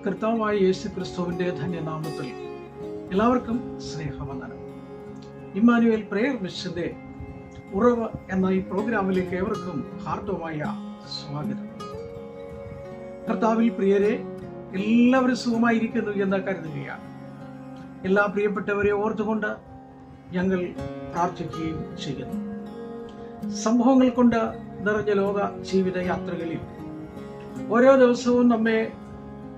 കർത്താവായ യേശു ക്രിസ്തുവിന്റെ ധന്യനാമത്തിൽ എല്ലാവർക്കും സ്നേഹവന്ദനം. ഇമ്മാനുവേൽ പ്രേയർ മിഷന്റെ ഉറവ് എന്ന ഈ പ്രോഗ്രാമിലേക്ക് ഏവർക്കും ഹാർദവമായ സ്വാഗതം. കർത്താവിൽ പ്രിയരെ, എല്ലാവരും സുഖമായിരിക്കുന്നു എന്ന് കരുതുകയാണ്. എല്ലാ പ്രിയപ്പെട്ടവരെ ഓർത്തുകൊണ്ട് ഞങ്ങൾ പ്രാർത്ഥിക്കുകയും ചെയ്യുന്നു. സംഭവങ്ങൾ കൊണ്ട് നിറഞ്ഞ ലോക ജീവിത യാത്രകളിൽ ഓരോ ദിവസവും നമ്മെ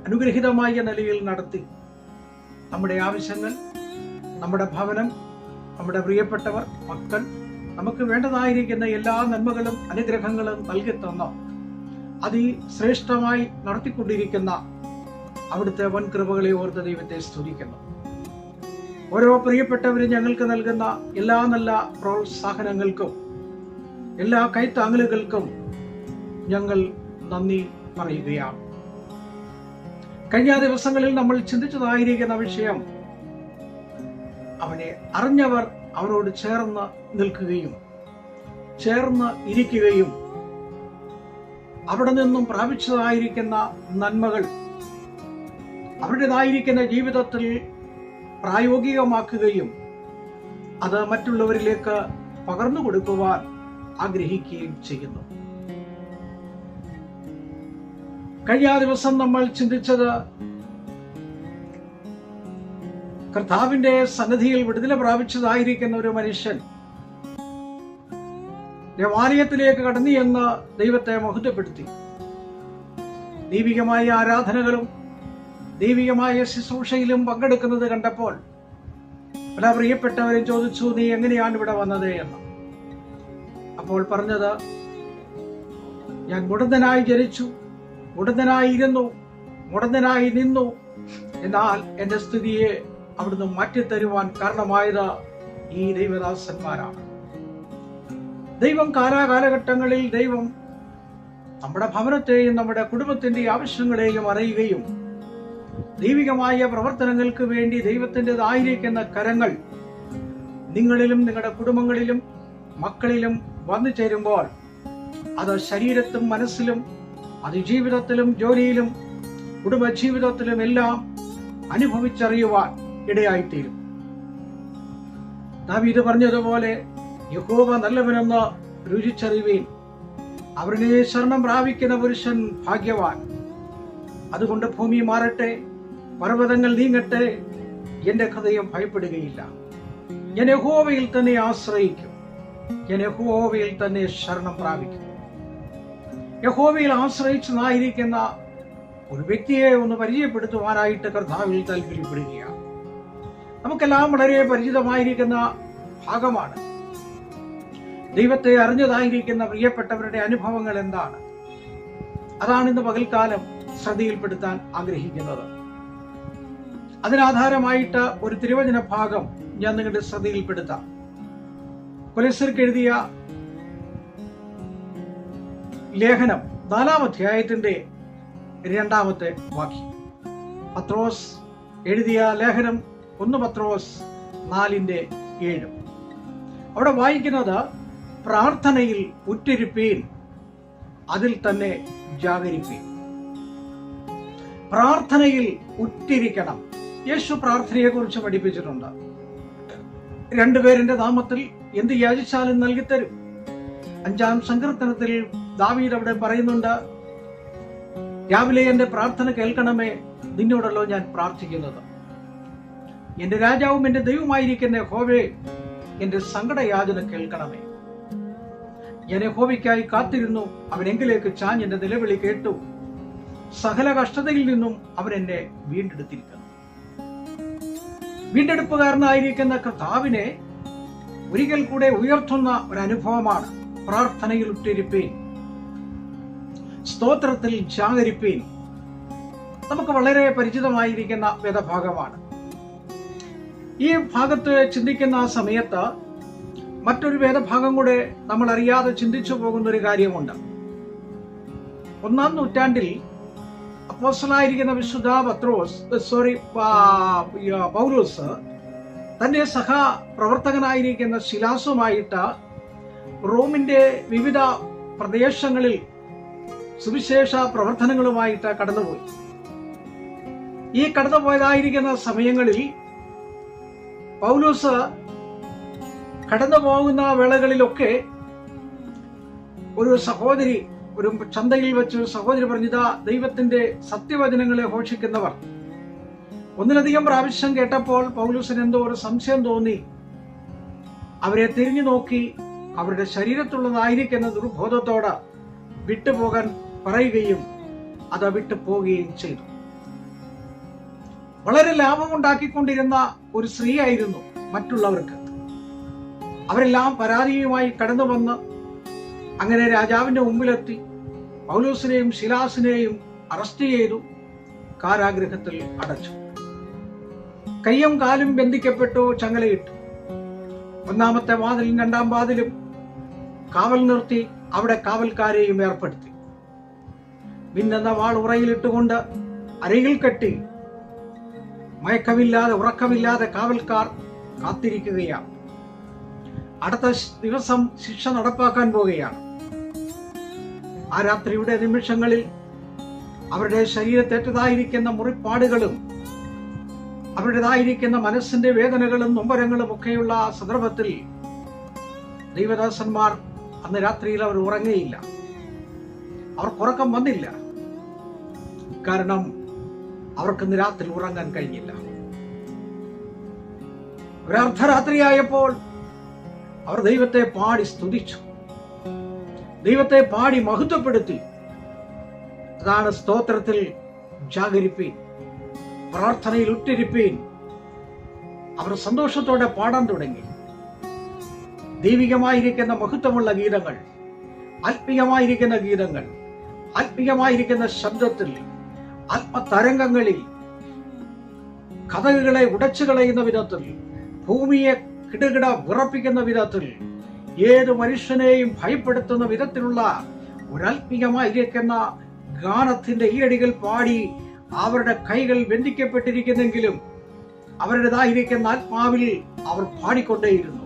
അനുഗ്രഹീതമായ നിലയിൽ നടത്തി നമ്മുടെ ആവശ്യങ്ങൾ, നമ്മുടെ ഭവനം, നമ്മുടെ പ്രിയപ്പെട്ടവർ, മക്കൾ, നമുക്ക് വേണ്ടതായിരിക്കുന്ന എല്ലാ നന്മകളും അനുഗ്രഹങ്ങളും നൽകി തന്ന അതിശ്രേഷ്ഠമായി നടത്തിക്കൊണ്ടിരിക്കുന്ന അവിടുത്തെ വൻ കൃപകളെ ഓർത്ത് ദൈവത്തെ സ്തുതിക്കുന്നു. ഓരോ പ്രിയപ്പെട്ടവരും ഞങ്ങൾക്ക് നൽകുന്ന എല്ലാ നല്ല പ്രോത്സാഹനങ്ങൾക്കും എല്ലാ കൈത്താങ്ങലുകൾക്കും ഞങ്ങൾ നന്ദി പറയുകയാണ്. കഴിഞ്ഞ ദിവസങ്ങളിൽ നമ്മൾ ചിന്തിച്ചതായിരിക്കുന്ന വിഷയം, അവനെ അറിഞ്ഞവർ അവരോട് ചേർന്ന് നിൽക്കുകയും ചേർന്ന് ഇരിക്കുകയും അവിടെ നിന്നും പ്രാപിച്ചതായിരിക്കുന്ന നന്മകൾ അവരുടേതായിരിക്കുന്ന ജീവിതത്തിൽ പ്രായോഗികമാക്കുകയും അത് മറ്റുള്ളവരിലേക്ക് പകർന്നു കൊടുക്കുവാൻ ആഗ്രഹിക്കുകയും ചെയ്യുന്നു. കഴിഞ്ഞ ദിവസം നമ്മൾ ചിന്തിച്ചത്, കർത്താവിന്റെ സന്നിധിയിൽ വിടുതല പ്രാപിച്ചതായിരിക്കുന്ന ഒരു മനുഷ്യൻ ദേവാലയത്തിലേക്ക് കടന്നു എന്ന് ദൈവത്തെ മഹത്വപ്പെടുത്തി. ദൈവികമായ ആരാധനകളും ദൈവികമായ ശുശ്രൂഷയിലും പങ്കെടുക്കുന്നത് കണ്ടപ്പോൾ പല പ്രിയപ്പെട്ടവരും ചോദിച്ചു, നീ എങ്ങനെയാണ് ഇവിടെ വന്നത് എന്ന്. അപ്പോൾ പറഞ്ഞത്, ഞാൻ മുടന്തനായി ജനിച്ചു, മുടന്തനായിരുന്നു, മുടന്തനായി നിന്നു, എന്നാൽ എന്റെ സ്ഥിതിയെ അവിടുന്ന് മാറ്റിത്തരുവാൻ കാരണമായത് ഈ ദൈവദാസന്മാരാണ്. ദൈവം കാലാകാലഘട്ടങ്ങളിൽ ദൈവം നമ്മുടെ ഭവനത്തെയും നമ്മുടെ കുടുംബത്തിന്റെ ആവശ്യങ്ങളെയും അറിയുകയും ദൈവികമായ പ്രവർത്തനങ്ങൾക്ക് വേണ്ടി ദൈവത്തിൻ്റെതായിരിക്കുന്ന കരങ്ങൾ നിങ്ങളിലും നിങ്ങളുടെ കുടുംബങ്ങളിലും മക്കളിലും വന്നു ചേരുമ്പോൾ അത് ശരീരത്തിലും മനസ്സിലും അതിജീവിതത്തിലും ജോലിയിലും കുടുംബജീവിതത്തിലും എല്ലാം അനുഭവിച്ചറിയുവാൻ ഇടയായിത്തീരും. ദാവീദ് പറഞ്ഞതുപോലെ, യഹോവ നല്ലവനെന്ന് രുചിച്ചറിയുവീൻ, അവനെ ശരണം പ്രാപിക്കുന്ന പുരുഷൻ ഭാഗ്യവാൻ. അതുകൊണ്ട് ഭൂമി മാറട്ടെ, പർവ്വതങ്ങൾ നീങ്ങട്ടെ, എന്റെ ഹൃദയം ഭയപ്പെടുകയില്ല. ഞാൻ യഹോവയിൽ തന്നെ ആശ്രയിക്കും, ഞാൻ യഹോവയിൽ തന്നെ ശരണം പ്രാപിക്കും. യഹോവയിൽ ആശ്രയിച്ചതായിരിക്കുന്ന ഒരു വ്യക്തിയെ ഒന്ന് പരിചയപ്പെടുത്തുവാനായിട്ട് കർത്താവിൽ താല്പര്യപ്പെടുകയാണ്. നമുക്കെല്ലാം വളരെ പരിചിതമായിരിക്കുന്ന ഭാഗമാണ്. ദൈവത്തെ അറിഞ്ഞതായിരിക്കുന്ന പ്രിയപ്പെട്ടവരുടെ അനുഭവങ്ങൾ എന്താണ്? അതാണ് ഇന്ന് പകൽക്കാലം ശ്രദ്ധയിൽപ്പെടുത്താൻ ആഗ്രഹിക്കുന്നത്. അതിനാധാരമായിട്ട് ഒരു തിരുവചന ഭാഗം ഞാൻ നിങ്ങളുടെ ശ്രദ്ധയിൽപ്പെടുത്താം. കൊലോസ്യർക്ക് എഴുതിയ ലേഖനം 4-ാം അധ്യായത്തിന്റെ 2-ാമത്തെ വാക്യം. പത്രോസ് എഴുതിയ ലേഖനം 1 പത്രോസ് 4:7. അവിടെ വായിക്കുന്നത്, പ്രാർത്ഥനയിൽ ഉറ്റിരിപ്പീൻ, അതിൽ തന്നെ ജാഗരിപ്പീൻ. പ്രാർത്ഥനയിൽ ഉറ്റിരിക്കണം. യേശു പ്രാർത്ഥനയെ കുറിച്ച് പഠിപ്പിച്ചിട്ടുണ്ട്. 2 പേരിന്റെ നാമത്തിൽ എന്ത് യാചിച്ചാലും നൽകിത്തരും. 5-ാം സങ്കീർത്തനത്തിൽ ദാവീദ് അവിടെ പറയുന്നുണ്ട്, രാവിലെ എന്റെ പ്രാർത്ഥന കേൾക്കണമേ, നിന്നോടല്ലോ ഞാൻ പ്രാർത്ഥിക്കുന്നത്. എന്റെ രാജാവും എന്റെ ദൈവമായിരിക്കുന്ന യഹോവേ, എന്റെ സങ്കടയാചന കേൾക്കണമേ. ഞാൻ യഹോവയ്ക്കായി കാത്തിരുന്നു, അവൻ എങ്കിലേക്ക് ചാഞ്ഞ് എന്റെ നിലവിളി കേട്ടു. സകല കഷ്ടതയിൽ നിന്നും അവൻ എന്നെ വീണ്ടെടുത്തിരിക്കുന്നു. വീണ്ടെടുപ്പുകാരനായിരിക്കുന്ന കർത്താവിനെ ഒരിക്കൽ കൂടെ ഉയർത്തുന്ന ഒരു അനുഭവമാണ് പ്രാർത്ഥനയിൽ ഉറ്റിരിപ്പീൻ, സ്തോത്രത്തിൽ ജാഗരിപ്പീൻ. നമുക്ക് വളരെ പരിചിതമായിരിക്കുന്ന വേദഭാഗമാണ്. ഈ ഭാഗത്ത് ചിന്തിക്കുന്ന സമയത്ത് മറ്റൊരു വേദഭാഗം കൂടെ നമ്മൾ അറിയാതെ ചിന്തിച്ചു പോകുന്ന ഒരു കാര്യമുണ്ട്. 1-ാം നൂറ്റാണ്ടിൽ അപ്പോസ്തലനായിരിക്കുന്ന വിശുദ്ധ പൗലോസ് തന്റെ പ്രവർത്തകനായിരിക്കുന്ന ശിലാസുമായിട്ട് റോമിന്റെ വിവിധ പ്രദേശങ്ങളിൽ സുവിശേഷ പ്രവർത്തനങ്ങളുമായിട്ട് കടന്നുപോയി. ഈ കടന്നുപോയതായിരിക്കുന്ന സമയങ്ങളിൽ പൗലോസ് കടന്നു പോകുന്ന വേളകളിലൊക്കെ ഒരു സഹോദരി, ഒരു ചന്തയിൽ വെച്ച് സഹോദരി പറഞ്ഞതാ, ദൈവത്തിന്റെ സത്യവചനങ്ങളെ ഘോഷിക്കുന്നവർ. ഒന്നിലധികം പ്രാവശ്യം കേട്ടപ്പോൾ പൗലോസിന് എന്തോ ഒരു സംശയം തോന്നി. അവരെ തിരിഞ്ഞു നോക്കി അവരുടെ ശരീരത്തുള്ളതായിരിക്കുന്ന ദുർബോധത്തോട് വിട്ടുപോകാൻ പറയുകയും അത് വിട്ടുപോകുകയും ചെയ്തു. വളരെ ലാഭമുണ്ടാക്കിക്കൊണ്ടിരുന്ന ഒരു സ്ത്രീ ആയിരുന്നു മറ്റുള്ളവർക്ക്. അവരെല്ലാം പരാതിയുമായി കടന്നു വന്ന് അങ്ങനെ രാജാവിന്റെ മുമ്പിലെത്തി പൗലോസിനെയും ശിലാസിനെയും അറസ്റ്റ് ചെയ്തു, കാരാഗൃഹത്തിൽ അടച്ചു. കയ്യും കാലും ബന്ധിക്കപ്പെട്ടു, ചങ്ങലയിട്ടു. ഒന്നാമത്തെ വാതിലും രണ്ടാം വാതിലും കാവൽ നിർത്തി അവിടെ കാവൽക്കാരെയും ഏർപ്പെടുത്തി. മിന്നുന്ന വാൾ ഉറയിലിട്ടുകൊണ്ട് അരയിൽ കെട്ടി മയക്കമില്ലാതെ ഉറക്കമില്ലാതെ കാവൽക്കാർ കാത്തിരിക്കുകയാണ്. അടുത്ത ദിവസം ശിക്ഷ നടപ്പാക്കാൻ പോവുകയാണ്. ആ രാത്രിയുടെ നിമിഷങ്ങളിൽ അവരുടെ ശരീരത്തേറ്റതായിരിക്കുന്ന മുറിപ്പാടുകളും അവരുടേതായിരിക്കുന്ന മനസ്സിന്റെ വേദനകളും നൊമ്പരങ്ങളും ഒക്കെയുള്ള സന്ദർഭത്തിൽ ദൈവദാസന്മാർ അന്ന് രാത്രിയിൽ അവർ ഉറങ്ങിയില്ല. അവർക്കുറക്കം വന്നില്ല. കാരണം അവർക്കിന്ന് രാത്രി ഉറങ്ങാൻ കഴിഞ്ഞില്ല. ഒരു അർദ്ധരാത്രിയായപ്പോൾ അവർ ദൈവത്തെ പാടി സ്തുതിച്ചു, ദൈവത്തെ പാടി മഹത്വപ്പെടുത്തി. അതാണ് സ്തോത്രത്തിൽ ജാഗരിപ്പീൻ, പ്രാർത്ഥനയിൽ ഉറ്റിരിപ്പീൻ. അവർ സന്തോഷത്തോടെ പാടാൻ തുടങ്ങി. ദൈവികമായിരിക്കുന്ന മഹത്വമുള്ള ഗീതങ്ങൾ, ആത്മീയമായിരിക്കുന്ന ഗീതങ്ങൾ, ആത്മീയമായിരിക്കുന്ന ശബ്ദത്തിൽ, ആത്മതരംഗങ്ങളിൽ, കഥകളെ ഉടച്ചു കളയുന്ന വിധത്തിൽ, ഭൂമിയെ കിടുകിട വിറപ്പിക്കുന്ന വിധത്തിൽ, ഏത് മനുഷ്യനെയും ഭയപ്പെടുത്തുന്ന വിധത്തിലുള്ള ഒരാത്മീയമായിരിക്കുന്ന ഗാനത്തിന്റെ ഈരടികൾ പാടി അവരുടെ കൈകൾ ബന്ധിക്കപ്പെട്ടിരിക്കുന്നെങ്കിലും അവരുടേതായിരിക്കുന്ന ആത്മാവിൽ അവർ പാടിക്കൊണ്ടേയിരുന്നു.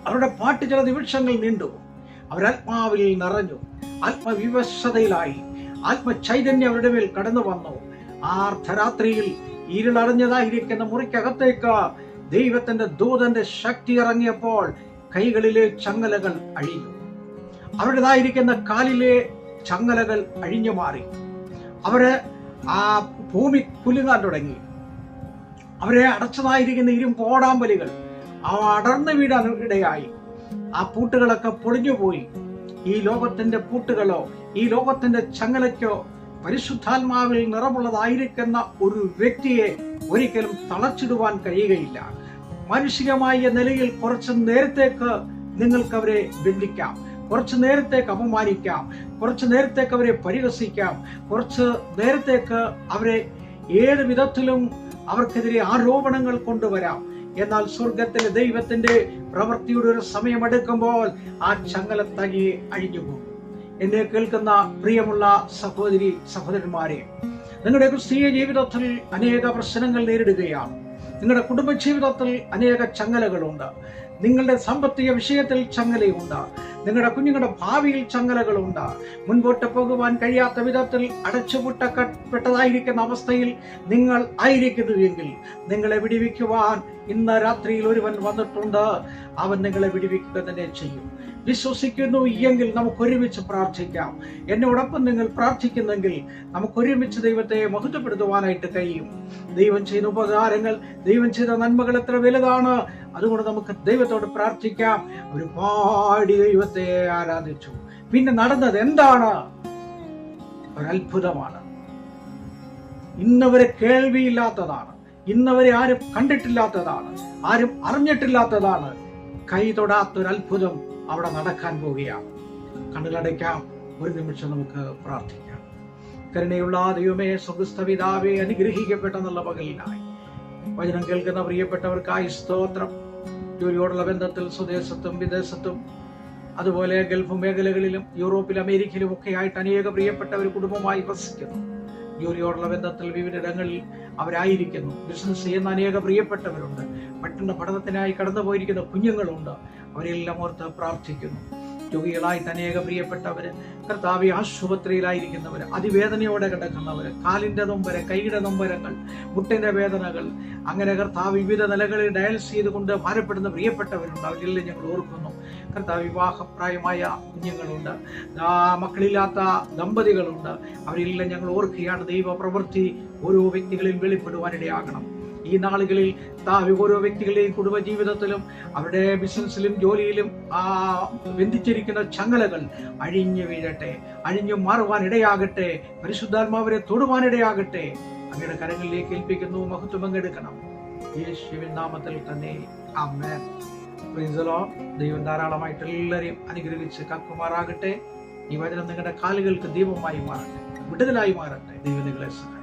അവരുടെ പാട്ട് ചില നിമിഷങ്ങൾ നീണ്ടു. അവരാത്മാവിൽ നിറഞ്ഞു, ആത്മവിവശതയിലായി, ആത്മചൈതന്യം അവരുടെ മേൽ കടന്നു വന്നു. ആ അർദ്ധരാത്രിയിൽ ഇരുളറിഞ്ഞതായിരിക്കുന്ന മുറിക്കകത്തേക്ക് ദൈവത്തിന്റെ ദൂതന്റെ ശക്തി ഇറങ്ങിയപ്പോൾ കൈകളിലെ ചങ്ങലകൾ അഴിഞ്ഞു. അവരുടേതായിരിക്കുന്ന കാലിലെ ചങ്ങലകൾ അഴിഞ്ഞു മാറി. അവര് ആ ഭൂമി കുലുങ്ങാൻ തുടങ്ങി. അവരെ അടച്ചതായിരിക്കുന്ന ഇരുമ്പോടാമ്പലികൾ അടർന്നു വീഴാൻ ഇടയായി. ആ പൂട്ടുകളൊക്കെ പൊളിഞ്ഞുപോയി. ഈ ലോകത്തിന്റെ പൂട്ടുകളോ ഈ ലോകത്തിന്റെ ചങ്ങലയ്ക്കോ പരിശുദ്ധാത്മാവിൽ നിറമുള്ളതായിരിക്കുന്ന ഒരു വ്യക്തിയെ ഒരിക്കലും തളച്ചിടുവാൻ കഴിയുകയില്ല. മാനുഷികമായ നിലയിൽ കുറച്ച് നേരത്തേക്ക് നിങ്ങൾക്ക് അവരെ ബന്ധിക്കാം, കുറച്ചു നേരത്തേക്ക് അപമാനിക്കാം, കുറച്ചു നേരത്തേക്ക് അവരെ പരിഹസിക്കാം, കുറച്ച് നേരത്തേക്ക് അവരെ ഏത് വിധത്തിലും അവർക്കെതിരെ ആരോപണങ്ങൾ കൊണ്ടുവരാം. എന്നാൽ സ്വർഗത്തിലെ ദൈവത്തിന്റെ പ്രവൃത്തിയുടെ ഒരു സമയമെടുക്കുമ്പോൾ ആ ചങ്ങല തനിയെ അഴിഞ്ഞുപോകും. എന്നെ കേൾക്കുന്ന പ്രിയമുള്ള സഹോദരി സഹോദരന്മാരെ, നിങ്ങളുടെ ക്രിസ്തീയ ജീവിതത്തിൽ അനേക പ്രശ്നങ്ങൾ നേരിടുകയാണ്. നിങ്ങളുടെ കുടുംബജീവിതത്തിൽ അനേക ചങ്ങലകളുണ്ട്. നിങ്ങളുടെ സാമ്പത്തിക വിഷയത്തിൽ ചങ്ങലയുണ്ട്. നിങ്ങളുടെ കുഞ്ഞുങ്ങളുടെ ഭാവിയിൽ ചങ്ങലകളുണ്ട്. മുൻപോട്ട് പോകുവാൻ കഴിയാത്ത വിധത്തിൽ അടച്ചുപൂട്ടപ്പെട്ടതായിരിക്കുന്ന അവസ്ഥയിൽ നിങ്ങൾ ആയിരിക്കുന്നുവെങ്കിൽ നിങ്ങളെ വിടിവിക്കുവാൻ ഇന്ന് രാത്രിയിൽ ഒരുവൻ വന്നിട്ടുണ്ട്. അവൻ നിങ്ങളെ വിടിവിക്കുക തന്നെ ചെയ്യും. വിശ്വസിക്കുന്നു എങ്കിൽ നമുക്ക് ഒരുമിച്ച് പ്രാർത്ഥിക്കാം. എന്നോടൊപ്പം നിങ്ങൾ പ്രാർത്ഥിക്കുന്നെങ്കിൽ നമുക്ക് ഒരുമിച്ച് ദൈവത്തെ മഹത്വപ്പെടുത്തുവാനായിട്ട് കഴിയും. ദൈവം ചെയ്ത ഉപകാരങ്ങൾ, ദൈവം ചെയ്ത നന്മകൾ എത്ര വലുതാണ്. അതുകൊണ്ട് നമുക്ക് ദൈവത്തോട് പ്രാർത്ഥിക്കാം. ഒരുപാട് ദൈവത്തെ ആരാധിച്ചു. പിന്നെ നടന്നത് എന്താണ്? ഒരത്ഭുതമാണ്. ഇന്നവരെ കേൾവിയില്ലാത്തതാണ്, ഇന്നവരെ ആരും കണ്ടിട്ടില്ലാത്തതാണ്, ആരും അറിഞ്ഞിട്ടില്ലാത്തതാണ്. കൈ തൊടാത്തൊരത്ഭുതം അവിടെ നടക്കാൻ പോവുകയാണ്. കണ്ണുകളടയ്ക്കാം, ഒരു നിമിഷം നമുക്ക് പ്രാർത്ഥിക്കാം. കരുണയുള്ള ദൈവമേ, സ്വർഗ്ഗസ്ഥ പിതാവേ, അനുഗ്രഹിക്കപ്പെട്ട നല്ല പകലിനായി വചനം കേൾക്കുന്ന പ്രിയപ്പെട്ടവർക്കായി സ്തോത്രം. ജോലിയോടുള്ള ബന്ധത്തിൽ സ്വദേശത്തും വിദേശത്തും അതുപോലെ ഗൾഫ് മേഖലകളിലും യൂറോപ്പിലും അമേരിക്കയിലും ഒക്കെ ആയിട്ട് അനേക പ്രിയപ്പെട്ടവർ കുടുംബമായി വസിക്കുന്നു. ജോലിയോടുള്ള ബന്ധത്തിൽ വിവിധയിടങ്ങളിൽ അവരായിരിക്കുന്നു. ബിസിനസ് ചെയ്യുന്ന അനേക പ്രിയപ്പെട്ടവരുണ്ട്. പട്ടണ പഠനത്തിനായി കടന്നുപോയിരിക്കുന്ന കുഞ്ഞുങ്ങളുണ്ട്. അവരെല്ലാം ഓർത്ത് പ്രാർത്ഥിക്കുന്നു. രോഗികളായിട്ട് അനേക പ്രിയപ്പെട്ടവര്, കർത്താവെ ആശുപത്രിയിലായിരിക്കുന്നവര്, അതിവേദനയോടെ കിടക്കുന്നവര്, കാലിന്റെ നൊമ്പരം, കൈയുടെ നൊമ്പരങ്ങൾ, മുട്ടിന്റെ വേദനകൾ, അങ്ങനെ കർത്താവ് വിവിധ നിലകളിൽ ഡയൽസ് ചെയ്തുകൊണ്ട് ഭാരപ്പെടുന്ന പ്രിയപ്പെട്ടവരുണ്ട്. അവരെല്ലാം ഞങ്ങൾ ഓർക്കുന്നു. കർത്താവ് വിവാഹപ്രായമായ കുഞ്ഞുങ്ങളുണ്ട്, മക്കളില്ലാത്ത ദമ്പതികളുണ്ട്. അവരെല്ലാം ഞങ്ങൾ ഓർക്കുകയാണ്. ദൈവ പ്രവൃത്തി ഓരോ വ്യക്തികളിൽ വെളിപ്പെടുവാനിടയാകണം. ഈ നാളുകളിൽ ഓരോ വ്യക്തികളുടെയും കുടുംബജീവിതത്തിലും അവരുടെ ബിസിനസ്സിലും ജോലിയിലും ബന്ധിച്ചിരിക്കുന്ന ചങ്ങലകൾ അഴിഞ്ഞു വീഴട്ടെ, അഴിഞ്ഞു മാറുവാൻ ഇടയാകട്ടെ. പരിശുദ്ധാത്മാവരെ തൊടുവാനിടയാകട്ടെ. അങ്ങയുടെ കരങ്ങളിലേക്ക് ഏൽപ്പിക്കുന്നു. മഹത്വം പങ്കെടുക്കണം യേശുവിൻ നാമത്തിൽ തന്നെ. ആമേൻ. Praise the Lord. ദൈവം ധാരാളമായിട്ട് എല്ലാവരെയും അനുഗ്രഹിച്ച് കാക്കുമാറാകട്ടെ. ഈ വചനം നിങ്ങളുടെ കാലുകൾക്ക് ദീപമായി മാറട്ടെ, വിടുതലായി മാറട്ടെ. ദൈവം നിങ്ങളെ സഹായിക്കട്ടെ.